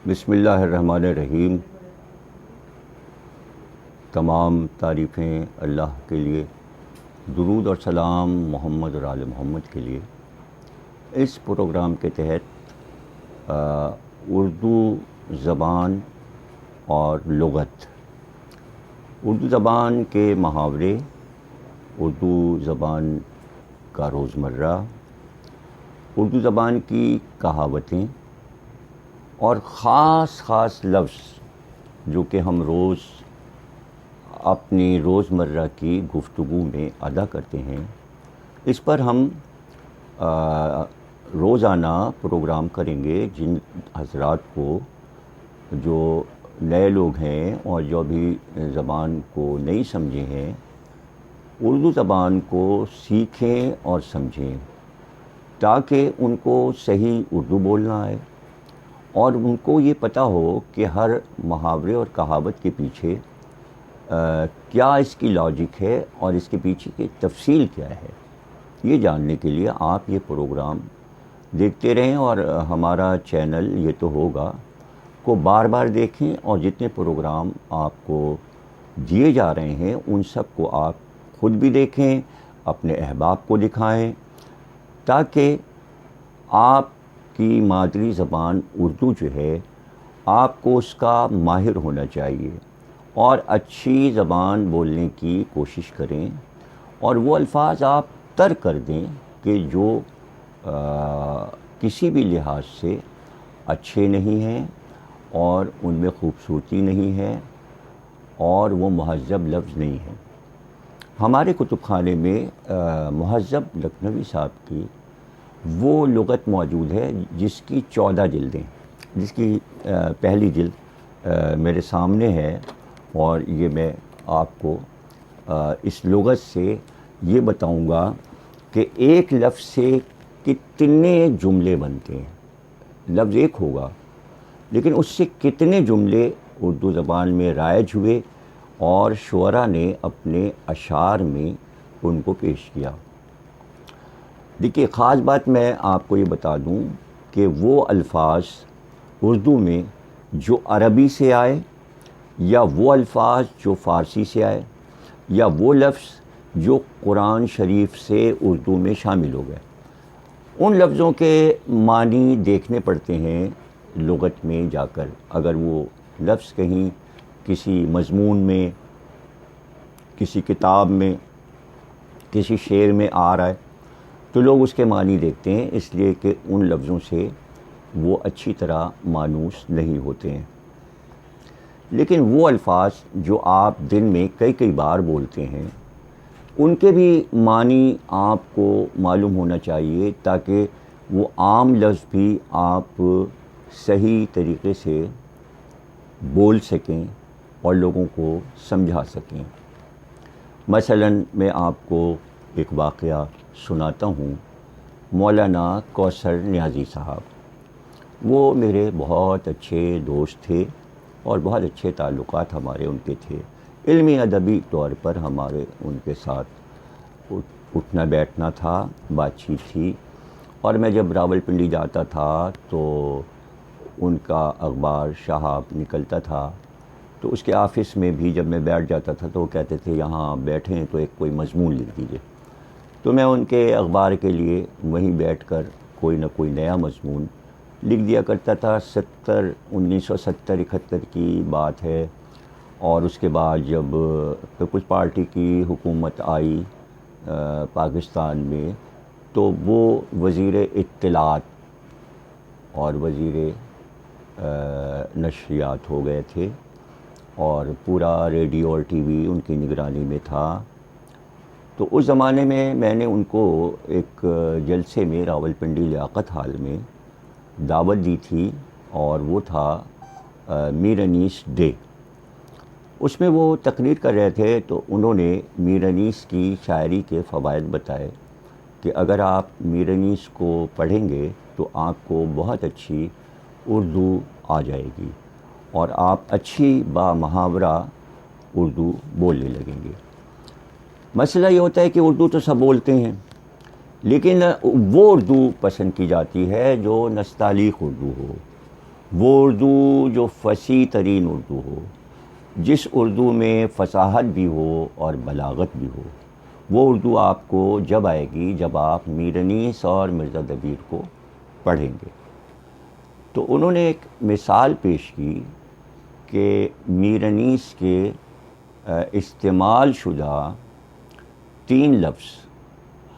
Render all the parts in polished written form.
بسم اللہ الرحمن الرحیم۔ تمام تعریفیں اللہ کے لیے، درود اور سلام محمد اور آل محمد کے لیے۔ اس پروگرام کے تحت اردو زبان اور لغت، اردو زبان کے محاورے، اردو زبان کا روزمرہ، اردو زبان کی کہاوتیں اور خاص لفظ جو کہ ہم روز اپنی روزمرہ کی گفتگو میں ادا کرتے ہیں، اس پر ہم روزانہ پروگرام کریں گے۔ جن حضرات کو جو نئے لوگ ہیں اور جو ابھی زبان کو نہیں سمجھے ہیں، اردو زبان کو سیکھیں اور سمجھیں تاکہ ان کو صحیح اردو بولنا آئے، اور ان کو یہ پتہ ہو کہ ہر محاورے اور کہاوت کے پیچھے کیا اس کی لاجک ہے اور اس کے پیچھے کی تفصیل کیا ہے۔ یہ جاننے کے لیے آپ یہ پروگرام دیکھتے رہیں، اور ہمارا چینل یہ تو ہوگا کو بار بار دیکھیں، اور جتنے پروگرام آپ کو دیے جا رہے ہیں ان سب کو آپ خود بھی دیکھیں، اپنے احباب کو دکھائیں، تاکہ آپ کی مادری زبان اردو جو ہے، آپ کو اس کا ماہر ہونا چاہیے اور اچھی زبان بولنے کی کوشش کریں، اور وہ الفاظ آپ ترک کر دیں کہ جو کسی بھی لحاظ سے اچھے نہیں ہیں اور ان میں خوبصورتی نہیں ہے اور وہ مہذب لفظ نہیں ہیں۔ ہمارے کتب خانے میں مہذب لکھنوی صاحب کی وہ لغت موجود ہے جس کی 14 جلدیں، جس کی پہلی جلد میرے سامنے ہے، اور یہ میں آپ کو اس لغت سے یہ بتاؤں گا کہ ایک لفظ سے کتنے جملے بنتے ہیں۔ لفظ ایک ہوگا لیکن اس سے کتنے جملے اردو زبان میں رائج ہوئے اور شعراء نے اپنے اشعار میں ان کو پیش کیا۔ دیکھیے، خاص بات میں آپ کو یہ بتا دوں کہ وہ الفاظ اردو میں جو عربی سے آئے، یا وہ الفاظ جو فارسی سے آئے، یا وہ لفظ جو قرآن شریف سے اردو میں شامل ہو گئے، ان لفظوں کے معنی دیکھنے پڑتے ہیں لغت میں جا کر۔ اگر وہ لفظ کہیں کسی مضمون میں، کسی کتاب میں، کسی شعر میں آ رہا ہے تو لوگ اس کے معنی دیکھتے ہیں، اس لیے کہ ان لفظوں سے وہ اچھی طرح مانوس نہیں ہوتے ہیں۔ لیکن وہ الفاظ جو آپ دن میں کئی بار بولتے ہیں، ان کے بھی معنی آپ کو معلوم ہونا چاہیے، تاکہ وہ عام لفظ بھی آپ صحیح طریقے سے بول سکیں اور لوگوں کو سمجھا سکیں۔ مثلاً میں آپ کو ایک واقعہ سناتا ہوں۔ مولانا کوثر نیازی صاحب، وہ میرے بہت اچھے دوست تھے اور بہت اچھے تعلقات ہمارے ان کے تھے۔ علمی ادبی طور پر ہمارے ان کے ساتھ اٹھنا بیٹھنا تھا، بات چیت تھی، اور میں جب راولپنڈی جاتا تھا تو ان کا اخبار شہاب نکلتا تھا، تو اس کے آفس میں بھی جب میں بیٹھ جاتا تھا تو وہ کہتے تھے یہاں بیٹھیں تو ایک کوئی مضمون لکھ دیجئے۔ تو میں ان کے اخبار کے لیے وہیں بیٹھ کر کوئی نہ کوئی نیا مضمون لکھ دیا کرتا تھا۔ 1970-71 کی بات ہے، اور اس کے بعد جب پیپلز پارٹی کی حکومت آئی پاکستان میں، تو وہ وزیر اطلاعات اور وزیر نشریات ہو گئے تھے، اور پورا ریڈیو اور ٹی وی ان کی نگرانی میں تھا۔ تو اس زمانے میں نے ان کو ایک جلسے میں راولپنڈی لیاقت ہال میں دعوت دی تھی، اور وہ تھا میر انیس ڈے۔ اس میں وہ تقریر کر رہے تھے، تو انہوں نے میر انیس کی شاعری کے فوائد بتائے کہ اگر آپ میر انیس کو پڑھیں گے تو آپ کو بہت اچھی اردو آ جائے گی، اور آپ اچھی با محاورہ اردو بولنے لگیں گے۔ مسئلہ یہ ہوتا ہے کہ اردو تو سب بولتے ہیں، لیکن وہ اردو پسند کی جاتی ہے جو نستعلیق اردو ہو، وہ اردو جو فصیح ترین اردو ہو، جس اردو میں فصاحت بھی ہو اور بلاغت بھی ہو، وہ اردو آپ کو جب آئے گی جب آپ میر انیس اور مرزا دبیر کو پڑھیں گے۔ تو انہوں نے ایک مثال پیش کی کہ میر انیس کے استعمال شدہ 3 لفظ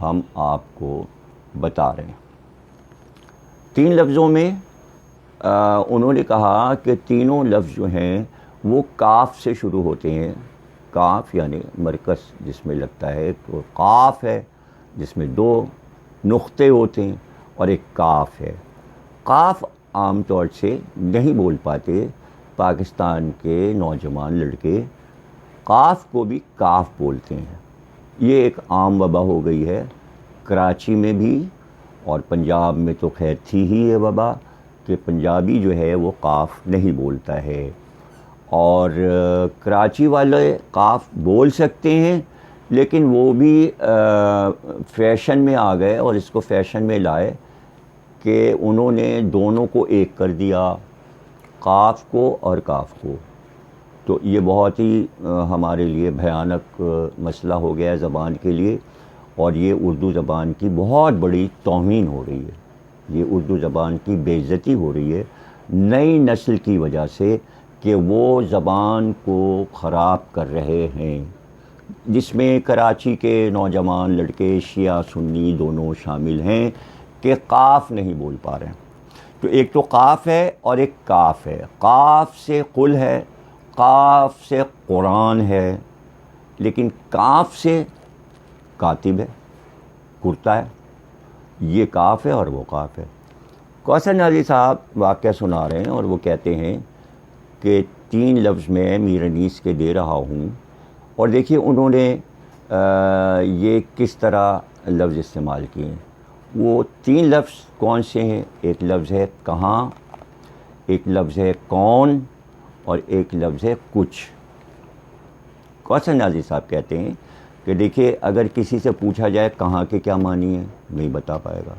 ہم آپ کو بتا رہے ہیں۔ 3 لفظوں میں انہوں نے کہا کہ تینوں لفظ جو ہیں وہ کاف سے شروع ہوتے ہیں۔ کاف یعنی مرکز جس میں لگتا ہے، تو قاف ہے جس میں 2 نقطے ہوتے ہیں، اور ایک کاف ہے۔ قاف عام طور سے نہیں بول پاتے پاکستان کے نوجوان لڑکے، قاف کو بھی کاف بولتے ہیں۔ یہ ایک عام وبا ہو گئی ہے کراچی میں بھی، اور پنجاب میں تو خیر تھی ہی یہ وبا کہ پنجابی جو ہے وہ قاف نہیں بولتا ہے، اور کراچی والے قاف بول سکتے ہیں، لیکن وہ بھی فیشن میں آ گئے اور اس کو فیشن میں لائے کہ انہوں نے دونوں کو ایک کر دیا، قاف کو اور کاف کو۔ تو یہ بہت ہی ہمارے لیے بھیانک مسئلہ ہو گیا ہے زبان کے لیے، اور یہ اردو زبان کی بہت بڑی توہین ہو رہی ہے، یہ اردو زبان کی بے عزتی ہو رہی ہے نئی نسل کی وجہ سے، کہ وہ زبان کو خراب کر رہے ہیں، جس میں کراچی کے نوجوان لڑکے شیعہ سنی دونوں شامل ہیں کہ قاف نہیں بول پا رہے ہیں۔ تو ایک تو قاف ہے اور ایک کاف ہے۔ قاف سے قل ہے، قاف سے قرآن ہے، لیکن کاف سے کاتب ہے، کرتا ہے۔ یہ کاف ہے اور وہ قاف ہے۔ کوثر نازی صاحب واقعہ سنا رہے ہیں اور وہ کہتے ہیں کہ 3 لفظ میں میر انیس کے دے رہا ہوں، اور دیکھیے انہوں نے یہ کس طرح لفظ استعمال کیے ہیں۔ وہ 3 لفظ کون سے ہیں؟ ایک لفظ ہے کہاں، ایک لفظ ہے کون، اور ایک لفظ ہے کچھ۔ کوثر نازی صاحب کہتے ہیں کہ دیکھیے اگر کسی سے پوچھا جائے کہاں کے کیا معنی ہیں، نہیں بتا پائے گا،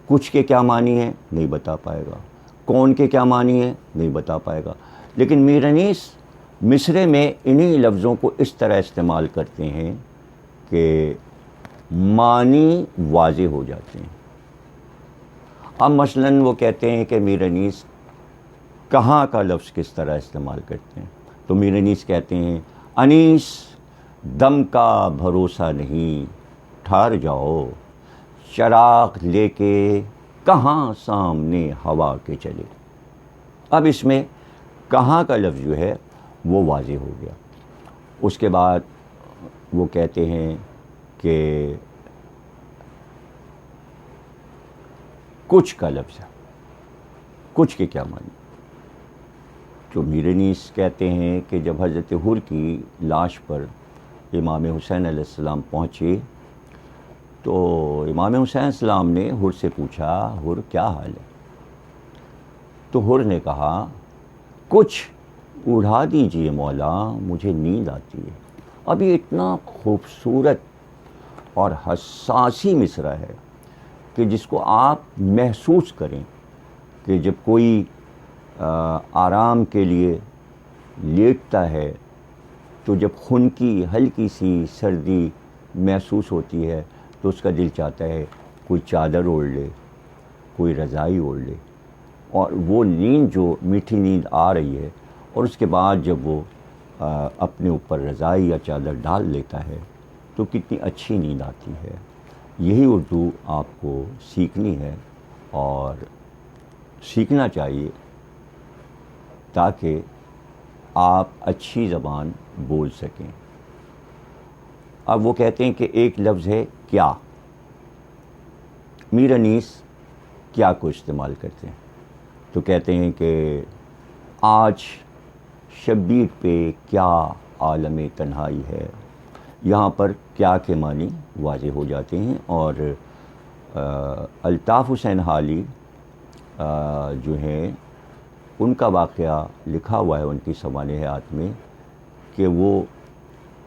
کچھ کے کیا معنی ہیں نہیں بتا پائے گا، کون کے کیا معنی ہیں نہیں بتا پائے گا، لیکن میر انیس مصرے میں انہی لفظوں کو اس طرح استعمال کرتے ہیں کہ معنی واضح ہو جاتے ہیں۔ اب مثلاً وہ کہتے ہیں کہ میر انیس کہاں کا لفظ کس طرح استعمال کرتے ہیں، تو میر انیس کہتے ہیں انیس دم کا بھروسہ نہیں، ٹھہر جاؤ چراغ لے کے کہاں سامنے ہوا کے چلے۔ اب اس میں کہاں کا لفظ جو ہے وہ واضح ہو گیا۔ اس کے بعد وہ کہتے ہیں کہ کچھ کا لفظ ہے، کچھ کے کیا معنی؟ جو میر انیس کہتے ہیں کہ جب حضرت حر کی لاش پر امام حسین علیہ السلام پہنچے تو امام حسین علیہ السلام نے حر سے پوچھا حر کیا حال ہے؟ تو حر نے کہا کچھ اڑا دیجئے مولا مجھے نیند آتی ہے۔ اب یہ اتنا خوبصورت اور حساسی مصرع ہے کہ جس کو آپ محسوس کریں کہ جب کوئی آرام کے لیے لیٹتا ہے تو جب خون کی ہلکی سی سردی محسوس ہوتی ہے تو اس کا دل چاہتا ہے کوئی چادر اوڑھ لے، کوئی رضائی اوڑھ لے، اور وہ نیند جو میٹھی نیند آ رہی ہے، اور اس کے بعد جب وہ اپنے اوپر رضائی یا چادر ڈال لیتا ہے تو کتنی اچھی نیند آتی ہے۔ یہی اردو آپ کو سیکھنی ہے اور سیکھنا چاہیے تاکہ آپ اچھی زبان بول سکیں۔ اب وہ کہتے ہیں کہ ایک لفظ ہے کیا۔ میر انیس کیا کو استعمال کرتے ہیں تو کہتے ہیں کہ آج شبیر پہ کیا عالم تنہائی ہے۔ یہاں پر کیا کے معنی واضح ہو جاتے ہیں، اور الطاف حسین حالی جو ہیں ان کا واقعہ لکھا ہوا ہے ان کی سوانح حیات میں کہ وہ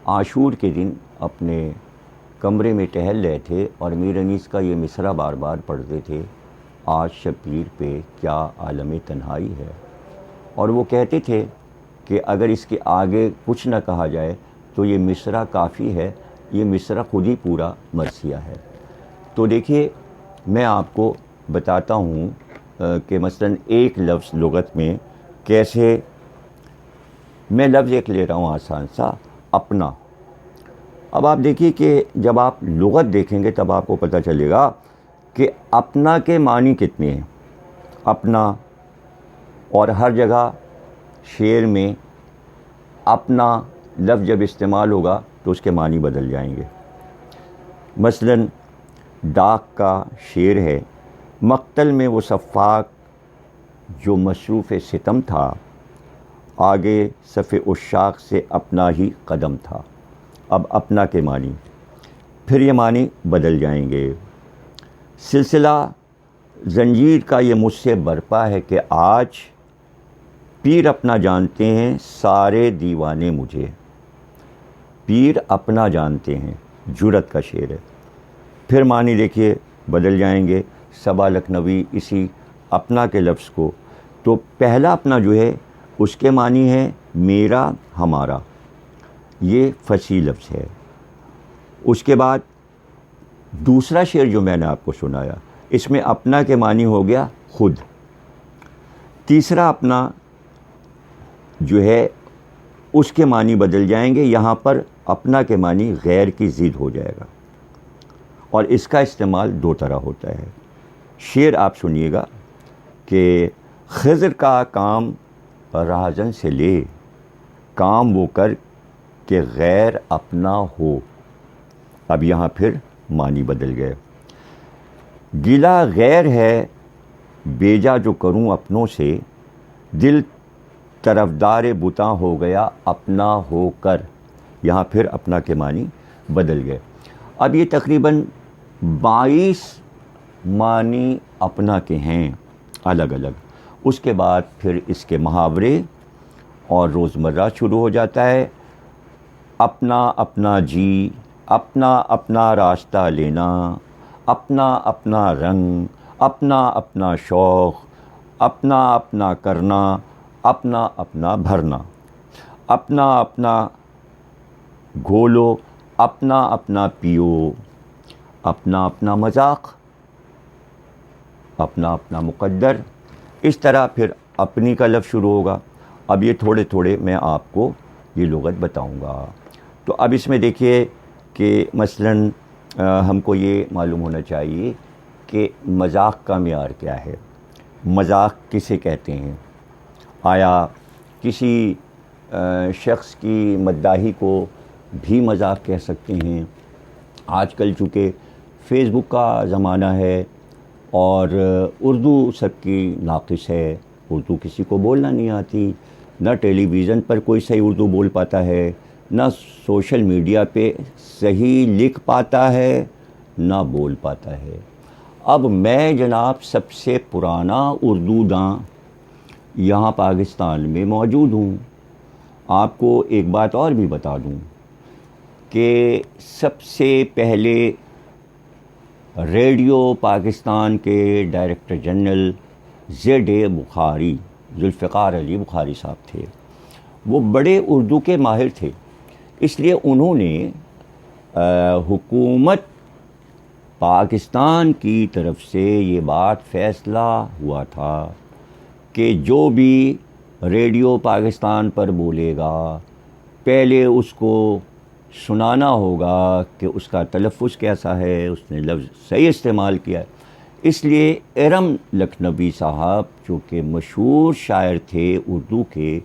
عاشور کے دن اپنے کمرے میں ٹہل رہے تھے اور میر انیس کا یہ مصرع بار بار پڑھتے تھے، آج شبیر پہ کیا عالم تنہائی ہے. اور وہ کہتے تھے کہ اگر اس کے آگے کچھ نہ کہا جائے تو یہ مصرع کافی ہے، یہ مصرع خود ہی پورا مرثیہ ہے. تو دیکھیے میں آپ کو بتاتا ہوں کہ مثلاً ایک لفظ لغت میں کیسے، میں لفظ ایک لے رہا ہوں آسان سا، اپنا. اب آپ دیکھیے کہ جب آپ لغت دیکھیں گے تب آپ کو پتہ چلے گا کہ اپنا کے معنی کتنے ہیں. اپنا، اور ہر جگہ شعر میں اپنا لفظ جب استعمال ہوگا تو اس کے معنی بدل جائیں گے. مثلاً ڈاک کا شعر ہے، مقتل میں وہ سفاک جو مصروف ستم تھا، آگے صف عشاق سے اپنا ہی قدم تھا. اب اپنا کے معنی، پھر یہ معنی بدل جائیں گے. سلسلہ زنجیر کا یہ مجھ سے برپا ہے کہ آج پیر اپنا جانتے ہیں سارے دیوانے مجھے. پیر اپنا جانتے ہیں، جرأت کا شعر ہے. پھر معنی دیکھیے بدل جائیں گے. صبا لکھنوی اسی اپنا کے لفظ کو، تو پہلا اپنا جو ہے اس کے معنی ہے میرا، ہمارا، یہ فصیح لفظ ہے. اس کے بعد دوسرا شعر جو میں نے آپ کو سنایا، اس میں اپنا کے معنی ہو گیا خود. تیسرا اپنا جو ہے اس کے معنی بدل جائیں گے. یہاں پر اپنا کے معنی غیر کی ضد ہو جائے گا، اور اس کا استعمال دو طرح ہوتا ہے. شعر آپ سنیے گا کہ خضر کا کام راہزن سے لے، کام وہ کر کہ غیر اپنا ہو. اب یہاں پھر معنی بدل گئے. گلا غیر ہے بیجا جو کروں اپنوں سے، دل طرفدار بتاں ہو گیا اپنا ہو کر. یہاں پھر اپنا کے معنی بدل گئے. اب یہ تقریباً 22 معنی اپنا کے ہیں الگ الگ. اس کے بعد پھر اس کے محاورے اور روزمرہ شروع ہو جاتا ہے. اپنا اپنا جی، اپنا اپنا راستہ لینا، اپنا اپنا رنگ، اپنا اپنا شوق، اپنا اپنا کرنا، اپنا اپنا بھرنا، اپنا اپنا گھولو، اپنا اپنا پیو، اپنا اپنا مذاق، اپنا اپنا مقدر. اس طرح پھر اپنی کا لفظ شروع ہوگا. اب یہ تھوڑے تھوڑے میں آپ کو یہ لغت بتاؤں گا. تو اب اس میں دیکھیے کہ مثلاً ہم کو یہ معلوم ہونا چاہیے کہ مذاق کا معیار کیا ہے. مذاق کسے کہتے ہیں؟ آیا کسی شخص کی مداحی کو بھی مذاق کہہ سکتے ہیں؟ آج کل چونکہ فیس بک کا زمانہ ہے اور اردو سب کی ناقص ہے، اردو کسی کو بولنا نہیں آتی، نہ ٹیلی ویژن پر کوئی صحیح اردو بول پاتا ہے، نہ سوشل میڈیا پہ صحیح لکھ پاتا ہے، نہ بول پاتا ہے. اب میں جناب سب سے پرانا اردو داں یہاں پاکستان میں موجود ہوں. آپ کو ایک بات اور بھی بتا دوں کہ سب سے پہلے ریڈیو پاکستان کے ڈائریکٹر جنرل زیڈ بخاری، ذوالفقار علی بخاری صاحب تھے. وہ بڑے اردو کے ماہر تھے، اس لیے انہوں نے حکومت پاکستان کی طرف سے یہ بات فیصلہ ہوا تھا کہ جو بھی ریڈیو پاکستان پر بولے گا پہلے اس کو سنانا ہوگا کہ اس کا تلفظ کیسا ہے، اس نے لفظ صحیح استعمال کیا ہے. اس لیے ارم لکھنوی صاحب جو کہ مشہور شاعر تھے اردو کے،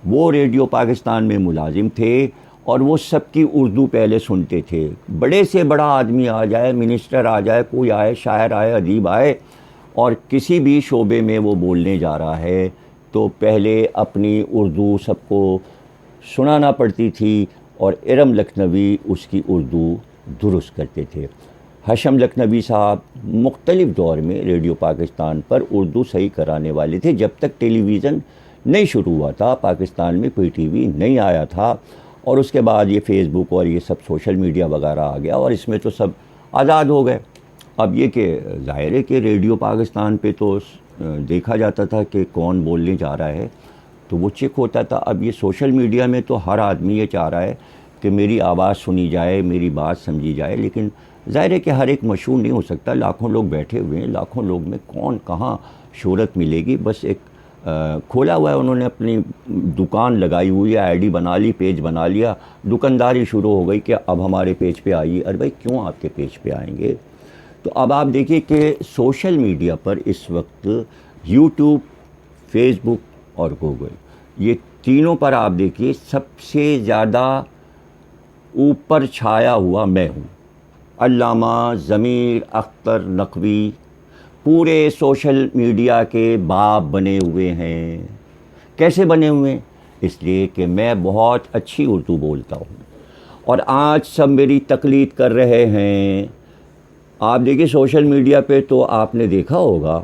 وہ ریڈیو پاکستان میں ملازم تھے اور وہ سب کی اردو پہلے سنتے تھے. بڑے سے بڑا آدمی آ جائے، منسٹر آ جائے، کوئی آئے، شاعر آئے، ادیب آئے، اور کسی بھی شعبے میں وہ بولنے جا رہا ہے تو پہلے اپنی اردو سب کو سنانا پڑتی تھی اور ارم لکھنوی اس کی اردو درست کرتے تھے. ہاشم لکھنوی صاحب مختلف دور میں ریڈیو پاکستان پر اردو صحیح کرانے والے تھے. جب تک ٹیلی ویژن نہیں شروع ہوا تھا پاکستان میں، کوئی ٹی وی نہیں آیا تھا، اور اس کے بعد یہ فیس بک اور یہ سب سوشل میڈیا وغیرہ آ گیا اور اس میں تو سب آزاد ہو گئے. اب یہ کہ ظاہر ہے کہ ریڈیو پاکستان پہ تو دیکھا جاتا تھا کہ کون بولنے جا رہا ہے تو وہ چیک ہوتا تھا. اب یہ سوشل میڈیا میں تو ہر آدمی یہ چاہ رہا ہے کہ میری آواز سنی جائے, میری بات سمجھی جائے, لیکن ظاہر ہے کہ ہر ایک مشہور نہیں ہو سکتا. لاکھوں لوگ بیٹھے ہوئے ہیں, لاکھوں لوگ میں کون کہاں شہرت ملے گی. بس ایک کھولا ہوا ہے, انہوں نے اپنی دکان لگائی ہوئی ہے, آئی ڈی بنا لی, پیج بنا لیا, دکانداری شروع ہو گئی کہ اب ہمارے پیج پہ آئیے. ارے بھائی کیوں آپ کے پیج پہ آئیں گے؟ تو اب آپ دیکھیے کہ سوشل میڈیا پر اس وقت یوٹیوب, فیس بک اور گوگل, یہ تینوں پر آپ دیکھیے سب سے زیادہ اوپر چھایا ہوا میں ہوں. علامہ ضمیر اختر نقوی پورے سوشل میڈیا کے باپ بنے ہوئے ہیں. کیسے بنے ہوئے ہیں؟ اس لیے کہ میں بہت اچھی اردو بولتا ہوں اور آج سب میری تقلید کر رہے ہیں. آپ دیکھیے سوشل میڈیا پہ تو آپ نے دیکھا ہوگا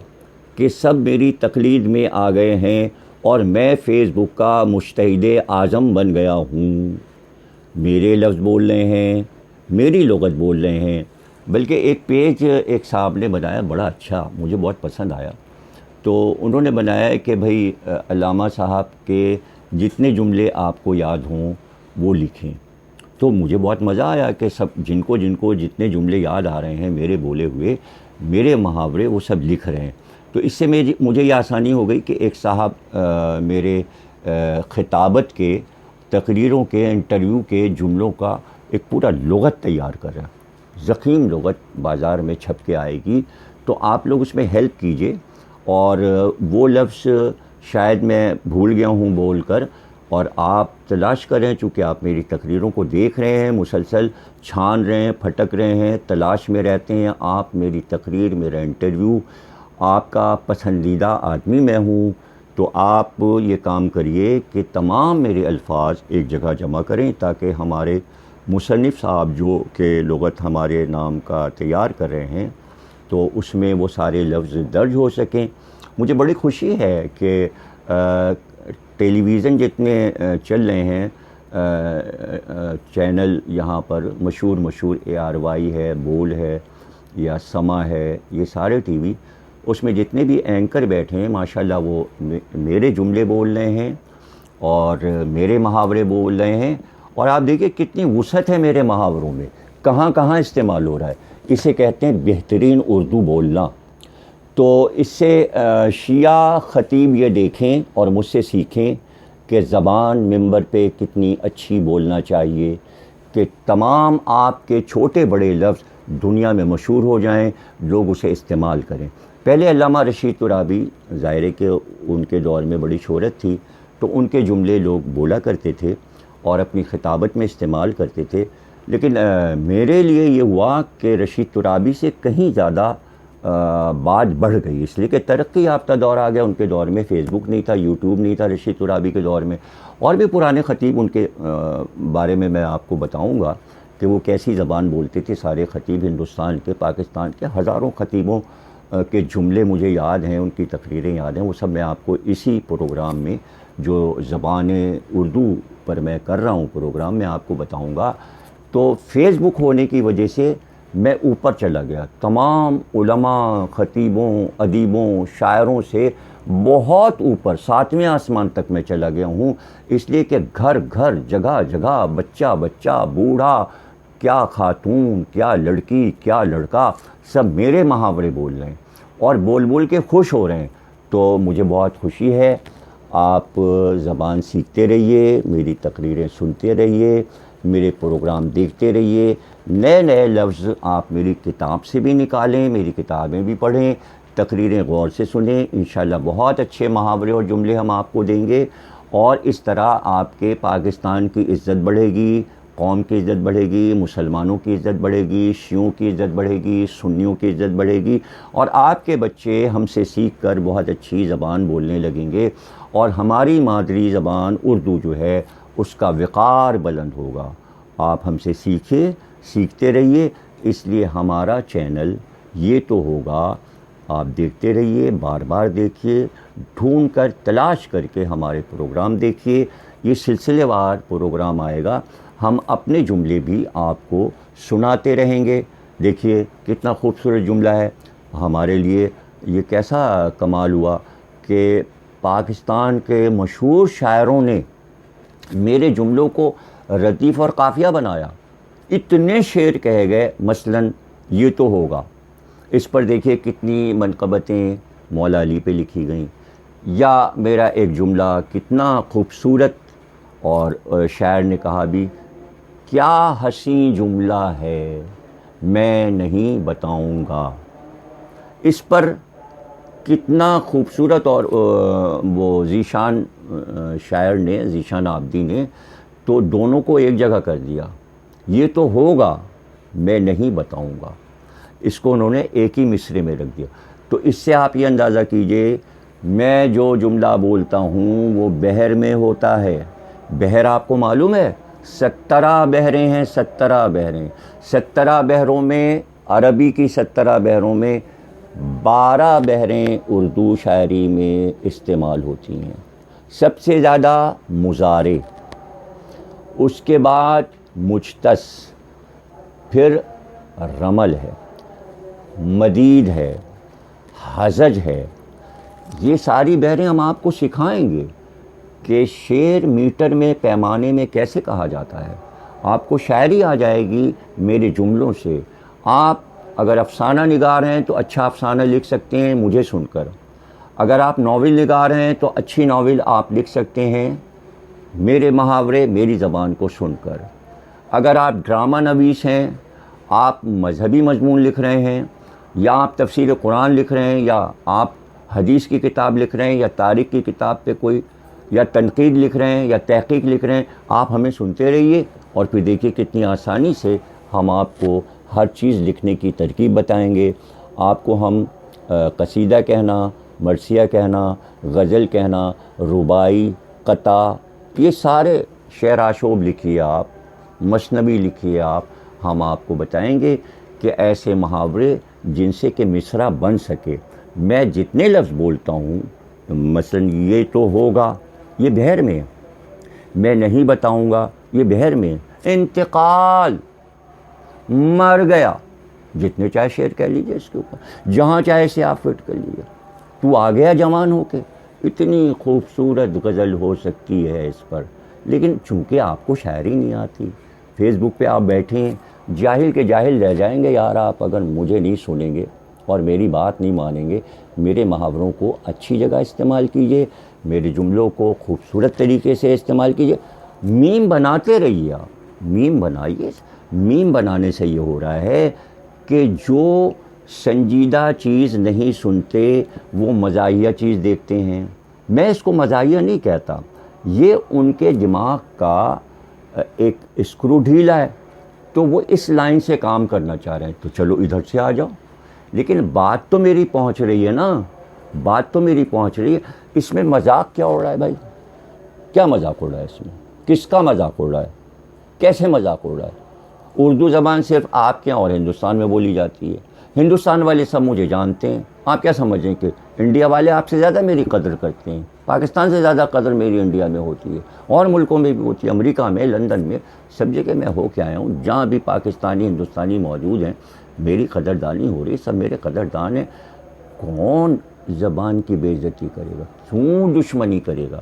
کہ سب میری تقلید میں آ گئے ہیں اور میں فیس بک کا مجتہد اعظم بن گیا ہوں. میرے لفظ بول رہے ہیں, میری لغت بول رہے ہیں. بلکہ ایک پیج ایک صاحب نے بنایا بڑا اچھا, مجھے بہت پسند آیا. تو انہوں نے بنایا ہے کہ بھائی علامہ صاحب کے جتنے جملے آپ کو یاد ہوں وہ لکھیں. تو مجھے بہت مزہ آیا کہ سب جن کو جتنے جملے یاد آ رہے ہیں میرے بولے ہوئے, میرے محاورے, وہ سب لکھ رہے ہیں. تو اس سے مجھے یہ آسانی ہو گئی کہ ایک صاحب میرے خطابت کے, تقریروں کے, انٹرویو کے جملوں کا ایک پورا لغت تیار کر رہا ہے. ضخیم لغت بازار میں چھپ کے آئے گی, تو آپ لوگ اس میں ہیلپ کیجئے. اور وہ لفظ شاید میں بھول گیا ہوں بول کر, اور آپ تلاش کریں, چونکہ آپ میری تقریروں کو دیکھ رہے ہیں, مسلسل چھان رہے ہیں, پھٹک رہے ہیں, تلاش میں رہتے ہیں. آپ میری تقریر, میرا انٹرویو, آپ کا پسندیدہ آدمی میں ہوں. تو آپ یہ کام کریے کہ تمام میرے الفاظ ایک جگہ جمع کریں تاکہ ہمارے مصنف صاحب جو کہ لغت ہمارے نام کا تیار کر رہے ہیں تو اس میں وہ سارے لفظ درج ہو سکیں. مجھے بڑی خوشی ہے کہ ٹیلی ویژن جتنے چل رہے ہیں چینل یہاں پر مشہور ARY ہے, بول ہے یا سما ہے, یہ سارے ٹی وی, اس میں جتنے بھی اینکر بیٹھے ہیں ماشاءاللہ وہ میرے جملے بول رہے ہیں اور میرے محاورے بول رہے ہیں. اور آپ دیکھیں کتنی وسعت ہے میرے محاوروں میں, کہاں کہاں استعمال ہو رہا ہے. اسے کہتے ہیں بہترین اردو بولنا. تو اس سے شیعہ خطیب یہ دیکھیں اور مجھ سے سیکھیں کہ زبان منبر پہ کتنی اچھی بولنا چاہیے, کہ تمام آپ کے چھوٹے بڑے لفظ دنیا میں مشہور ہو جائیں, لوگ اسے استعمال کریں. پہلے علامہ رشید ترابی, ظاہر ہے کہ ان کے دور میں بڑی شہرت تھی, تو ان کے جملے لوگ بولا کرتے تھے اور اپنی خطابت میں استعمال کرتے تھے. لیکن میرے لیے یہ ہوا کہ رشید ترابی سے کہیں زیادہ بات بڑھ گئی, اس لیے کہ ترقی یافتہ دور آ گیا. ان کے دور میں فیس بک نہیں تھا, یوٹیوب نہیں تھا رشید ترابی کے دور میں. اور بھی پرانے خطیب ان کے بارے میں آپ کو بتاؤں گا کہ وہ کیسی زبان بولتے تھے. سارے خطیب ہندوستان کے, پاکستان کے ہزاروں خطیبوں کے جملے مجھے یاد ہیں, ان کی تقریریں یاد ہیں. وہ سب میں آپ کو اسی پروگرام میں جو زبان اردو پر میں کر رہا ہوں پروگرام میں آپ کو بتاؤں گا. تو فیس بک ہونے کی وجہ سے میں اوپر چلا گیا, تمام علماء, خطیبوں, ادیبوں, شاعروں سے بہت اوپر 7ویں آسمان تک میں چلا گیا ہوں. اس لیے کہ گھر گھر, جگہ جگہ, بچہ بچہ, بوڑھا, کیا خاتون, کیا لڑکی, کیا لڑکا, سب میرے محاورے بول رہے ہیں اور بول کے خوش ہو رہے ہیں. تو مجھے بہت خوشی ہے. آپ زبان سیکھتے رہیے, میری تقریریں سنتے رہیے, میرے پروگرام دیکھتے رہیے. نئے لفظ آپ میری کتاب سے بھی نکالیں, میری کتابیں بھی پڑھیں, تقریریں غور سے سنیں. انشاءاللہ بہت اچھے محاورے اور جملے ہم آپ کو دیں گے, اور اس طرح آپ کے پاکستان کی عزت بڑھے گی, قوم کی عزت بڑھے گی, مسلمانوں کی عزت بڑھے گی, شیعوں کی عزت بڑھے گی, سنیوں کی عزت بڑھے گی, اور آپ کے بچے ہم سے سیکھ کر بہت اچھی زبان بولنے لگیں گے, اور ہماری مادری زبان اردو جو ہے اس کا وقار بلند ہوگا. آپ ہم سے سیکھیں, سیکھتے رہیے. اس لیے ہمارا چینل یہ تو ہوگا, آپ دیکھتے رہیے, بار بار دیکھیے, ڈھونڈ کر تلاش کر کے ہمارے پروگرام دیکھیے. یہ سلسلے وار پروگرام آئے گا, ہم اپنے جملے بھی آپ کو سناتے رہیں گے. دیکھیے کتنا خوبصورت جملہ ہے. ہمارے لیے یہ کیسا کمال ہوا کہ پاکستان کے مشہور شاعروں نے میرے جملوں کو ردیف اور قافیہ بنایا. اتنے شعر کہے گئے. مثلاً یہ تو ہوگا، اس پر دیکھیے کتنی منقبتیں مولا علی پہ لکھی گئیں. یا میرا ایک جملہ کتنا خوبصورت، اور شاعر نے کہا بھی کیا حسین جملہ ہے میں نہیں بتاؤں گا. اس پر کتنا خوبصورت، اور وہ ذیشان شاعر نے، ذیشان عابدی نے تو دونوں کو ایک جگہ کر دیا. یہ تو ہوگا میں نہیں بتاؤں گا، اس کو انہوں نے ایک ہی مصرے میں رکھ دیا. تو اس سے آپ یہ اندازہ کیجئے میں جو جملہ بولتا ہوں وہ بحر میں ہوتا ہے. بحر آپ کو معلوم ہے 17 بحریں ہیں، 17 بحریں. 17 بحروں میں، عربی کی 17 بحروں میں 12 بحریں اردو شاعری میں استعمال ہوتی ہیں. سب سے زیادہ مضارع، اس کے بعد مجتز، پھر رمل ہے، مدید ہے، ہزج ہے. یہ ساری بحریں ہم آپ کو سکھائیں گے کہ شعر میٹر میں، پیمانے میں کیسے کہا جاتا ہے. آپ کو شاعری آ جائے گی میرے جملوں سے. آپ اگر افسانہ نگار ہیں تو اچھا افسانہ لکھ سکتے ہیں مجھے سن کر. اگر آپ ناول نگار ہیں تو اچھی ناول آپ لکھ سکتے ہیں میرے محاورے، میری زبان کو سن کر. اگر آپ ڈرامہ نویس ہیں، آپ مذہبی مضمون لکھ رہے ہیں، یا آپ تفسیر قرآن لکھ رہے ہیں، یا آپ حدیث کی کتاب لکھ رہے ہیں، یا تاریخ کی کتاب پہ کوئی، یا تنقید لکھ رہے ہیں، یا تحقیق لکھ رہے ہیں، آپ ہمیں سنتے رہیے. اور پھر دیکھیے کتنی آسانی سے ہم آپ کو ہر چیز لکھنے کی ترکیب بتائیں گے. آپ کو ہم قصیدہ کہنا، مرثیہ کہنا، غزل کہنا، رباعی، قطع، یہ سارے شعر آشوب لکھیے آپ، مثنوی لکھیے آپ. ہم آپ کو بتائیں گے کہ ایسے محاورے جن سے کہ مصرع بن سکے. میں جتنے لفظ بولتا ہوں، مثلا یہ تو ہوگا، یہ بحر میں، میں نہیں بتاؤں گا، یہ بحر میں. انتقال، مر گیا، جتنے چاہے شعر کہہ لیجیے اس کے اوپر، جہاں چاہے سے آپ فٹ کر لیجیے. تو آ گیا جوان ہو کے. اتنی خوبصورت غزل ہو سکتی ہے اس پر. لیکن چونکہ آپ کو شاعری نہیں آتی، فیس بک پہ آپ بیٹھے ہیں، جاہل کے جاہل رہ جائیں گے یار آپ اگر مجھے نہیں سنیں گے اور میری بات نہیں مانیں گے. میرے محاوروں کو اچھی جگہ استعمال کیجیے، میرے جملوں کو خوبصورت طریقے سے استعمال کیجیے. میم بناتے رہیے آپ، میم بنائیے. میم بنانے سے یہ ہو رہا ہے کہ جو سنجیدہ چیز نہیں سنتے وہ مزاحیہ چیز دیکھتے ہیں. میں اس کو مزاحیہ نہیں کہتا، یہ ان کے دماغ کا ایک اسکرو ڈھیلا ہے، تو وہ اس لائن سے کام کرنا چاہ رہے ہیں. تو چلو ادھر سے آ جاؤ. لیکن بات تو میری پہنچ رہی ہے نا، بات تو میری پہنچ رہی ہے. اس میں مذاق کیا ہو رہا ہے بھائی؟ کیا مذاق ہو رہا ہے اس میں؟ کس کا مذاق ہو رہا ہے؟ کیسے مذاق ہو رہا ہے؟ اردو زبان صرف آپ کے یہاں اور ہندوستان میں بولی جاتی ہے. ہندوستان والے سب مجھے جانتے ہیں. آپ کیا سمجھیں کہ انڈیا والے آپ سے زیادہ میری قدر کرتے ہیں؟ پاکستان سے زیادہ قدر میری انڈیا میں ہوتی ہے، اور ملکوں میں بھی ہوتی ہے، امریکہ میں، لندن میں، سب جگہ میں ہو کے آیا ہوں. جہاں بھی پاکستانی، ہندوستانی موجود ہیں میری قدردانی ہو رہی ہے. سب میرے قدردان ہیں. کون زبان کی بے عزتی کرے گا؟ کیوں دشمنی کرے گا؟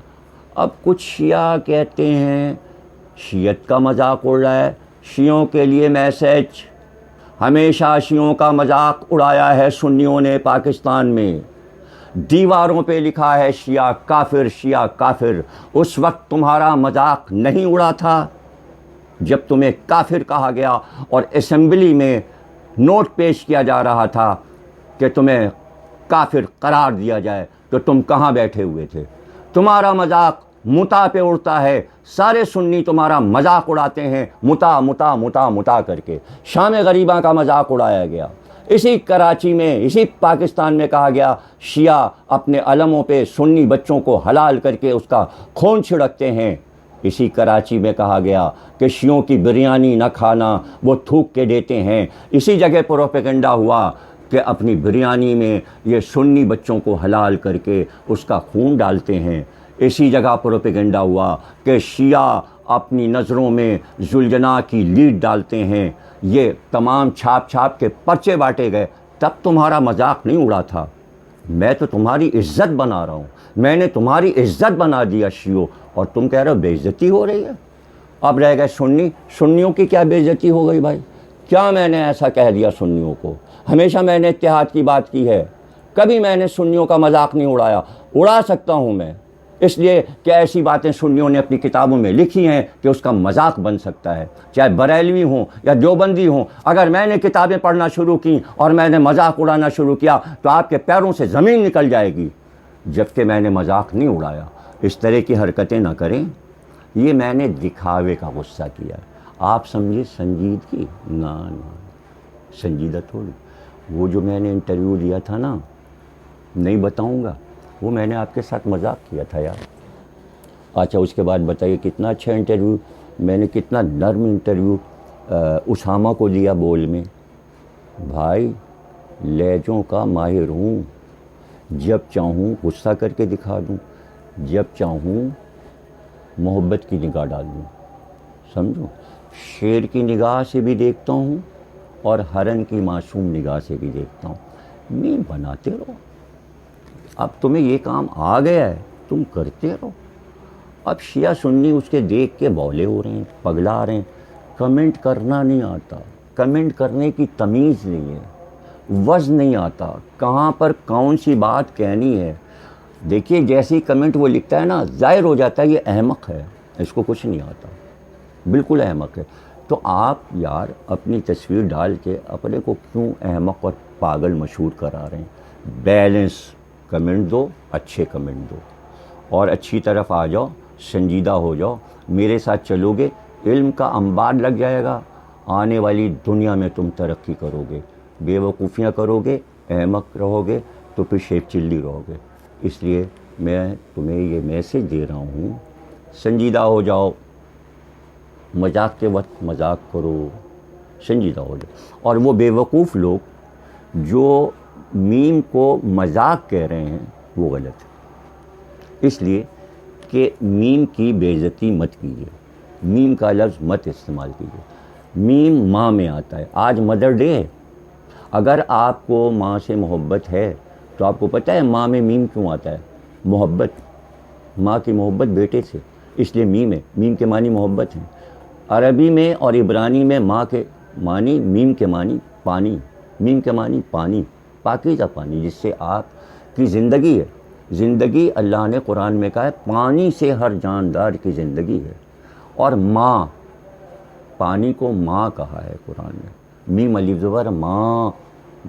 اب کچھ شیعہ کہتے ہیں شیعت کا مذاق اڑ رہا ہے. شیعوں کے لیے میسج، ہمیشہ شیعوں کا مذاق اڑایا ہے سنیوں نے پاکستان میں. دیواروں پہ لکھا ہے شیعہ کافر، شیعہ کافر. اس وقت تمہارا مذاق نہیں اڑا تھا جب تمہیں کافر کہا گیا اور اسمبلی میں نوٹ پیش کیا جا رہا تھا کہ تمہیں کافر قرار دیا جائے تو تم کہاں بیٹھے ہوئے تھے؟ تمہارا مذاق متا پہ اڑتا ہے. سارے سنی تمہارا مذاق اڑاتے ہیں متا متا متا متا کر کے. شام غریباں کا مذاق اڑایا گیا. اسی کراچی میں، اسی پاکستان میں کہا گیا شیعہ اپنے علموں پہ سنی بچوں کو حلال کر کے اس کا خون چھڑکتے ہیں. اسی کراچی میں کہا گیا کہ شیعوں کی بریانی نہ کھانا، وہ تھوک کے دیتے ہیں. اسی جگہ پروپیگنڈا ہوا کہ اپنی بریانی میں یہ سنی بچوں کو حلال کر کے اس کا خون ڈالتے ہیں. اسی جگہ پروپیگنڈا ہوا کہ شیعہ اپنی نظروں میں ذوالجناح کی لیڈ ڈالتے ہیں. یہ تمام چھاپ چھاپ کے پرچے بانٹے گئے، تب تمہارا مذاق نہیں اڑا تھا۔ میں تو تمہاری عزت بنا رہا ہوں، میں نے تمہاری عزت بنا دیا شیعوں، اور تم کہہ رہے ہو بے عزتی ہو رہی ہے۔ اب رہ گئے سنیوں کی کیا بے عزتی ہو گئی بھائی؟ کیا میں نے ایسا کہہ دیا سنیوں کو؟ ہمیشہ میں نے اتحاد کی بات کی ہے، کبھی میں نے سنیوں کا مذاق نہیں اڑایا۔ اڑا سکتا ہوں میں، اس لیے کہ ایسی باتیں سنیوں نے اپنی کتابوں میں لکھی ہیں کہ اس کا مذاق بن سکتا ہے، چاہے بریلوی ہوں یا دیوبندی ہوں۔ اگر میں نے کتابیں پڑھنا شروع کی اور میں نے مذاق اڑانا شروع کیا تو آپ کے پیروں سے زمین نکل جائے گی، جبکہ میں نے مذاق نہیں اڑایا۔ اس طرح کی حرکتیں نہ کریں، یہ میں نے دکھاوے کا غصہ کیا۔ آپ سمجھے سنجیدگی؟ نہ سنجیدہ تھوڑی۔ وہ جو میں نے انٹرویو دیا تھا نا، نہیں بتاؤں گا، وہ میں نے آپ کے ساتھ مذاق کیا تھا یار۔ اچھا اس کے بعد بتائیے کتنا اچھا انٹرویو، میں نے کتنا نرم انٹرویو اسامہ کو دیا بول میں۔ بھائی لہجوں کا ماہر ہوں، جب چاہوں غصہ کر کے دکھا دوں، جب چاہوں محبت کی نگاہ ڈال دوں، سمجھو۔ شیر کی نگاہ سے بھی دیکھتا ہوں اور ہرن کی معصوم نگاہ سے بھی دیکھتا ہوں۔ میم بناتے رہو، اب تمہیں یہ کام آ گیا ہے، تم کرتے رہو۔ اب شیعہ سنی اس کے دیکھ کے بولے ہو رہے ہیں، پگلا رہے ہیں۔ کمنٹ کرنا نہیں آتا، کمنٹ کرنے کی تمیز نہیں ہے، وزن نہیں آتا، کہاں پر کون سی بات کہنی ہے۔ دیکھیے جیسی کمنٹ وہ لکھتا ہے نا، ظاہر ہو جاتا ہے یہ احمق ہے، اس کو کچھ نہیں آتا، بالکل احمق ہے۔ تو آپ یار اپنی تصویر ڈال کے اپنے کو کیوں احمق اور پاگل مشہور کرا رہے ہیں؟ بیلنس کمنٹ دو، اچھے کمنٹ دو، اور اچھی طرف آ جاؤ، سنجیدہ ہو جاؤ۔ میرے ساتھ چلو گے، علم کا انبار لگ جائے گا، آنے والی دنیا میں تم ترقی کرو گے۔ بے وقوفیاں کرو گے، احمق رہو گے تو پھر شیخ چلی رہو گے۔ اس لیے میں تمہیں یہ میسج دے رہا ہوں، سنجیدہ ہو جاؤ، مذاق کے وقت مذاق کرو، سنجیدہ ہو جاؤ۔ اور وہ بے وقوف لوگ جو میم کو مذاق کہہ رہے ہیں وہ غلط ہے، اس لیے کہ میم کی بے عزتی مت کیجیے، میم کا لفظ مت استعمال کیجیے۔ میم ماں میں آتا ہے، آج مدر ڈے ہے، اگر آپ کو ماں سے محبت ہے تو آپ کو پتہ ہے ماں میں میم کیوں آتا ہے؟ محبت، ماں کی محبت بیٹے سے، اس لیے میم ہے۔ میم کے معنی محبت ہیں۔ عربی میں اور عبرانی میں ماں کے معنی، میم کے معنی پانی، میم کے معنی پانی، پاکیزہ پانی، جس سے آپ کی زندگی ہے۔ زندگی اللہ نے قرآن میں کہا ہے پانی سے ہر جاندار کی زندگی ہے، اور ماں، پانی کو ماں کہا ہے قرآن میں، میم الف زبر ماں،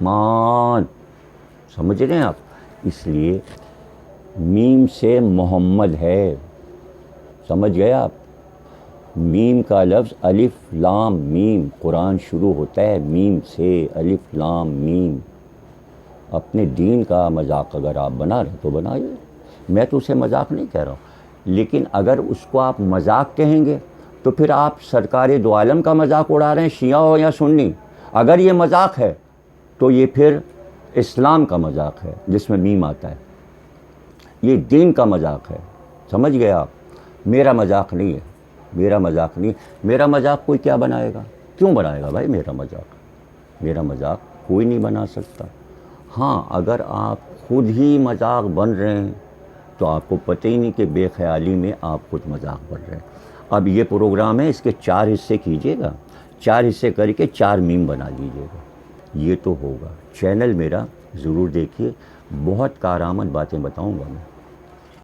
مان، سمجھ رہے ہیں آپ؟ اس لیے میم سے محمد ہے، سمجھ گئے آپ؟ میم کا لفظ الف لام میم، قرآن شروع ہوتا ہے میم سے، الف لام میم۔ اپنے دین کا مذاق اگر آپ بنا رہے تو بنائیے، میں تو اسے مذاق نہیں کہہ رہا ہوں، لیکن اگر اس کو آپ مذاق کہیں گے تو پھر آپ سرکار دو عالم کا مذاق اڑا رہے ہیں، شیعہ ہو یا سنی۔ اگر یہ مذاق ہے تو یہ پھر اسلام کا مذاق ہے جس میں میم آتا ہے، یہ دین کا مذاق ہے، سمجھ گئے آپ؟ میرا مذاق نہیں ہے، میرا مذاق نہیں، میرا مذاق کوئی کیا بنائے گا؟ کیوں بنائے گا بھائی میرا مذاق؟ میرا مذاق کوئی نہیں بنا سکتا۔ ہاں اگر آپ خود ہی مذاق بن رہے ہیں تو آپ کو پتہ ہی نہیں کہ بے خیالی میں آپ خود مذاق بن رہے ہیں۔ اب یہ پروگرام ہے، اس کے 4 حصے کیجئے گا، 4 حصے کر کے 4 میم بنا لیجئے گا، یہ تو ہوگا۔ چینل میرا ضرور دیکھیے، بہت کارآمد باتیں بتاؤں گا میں۔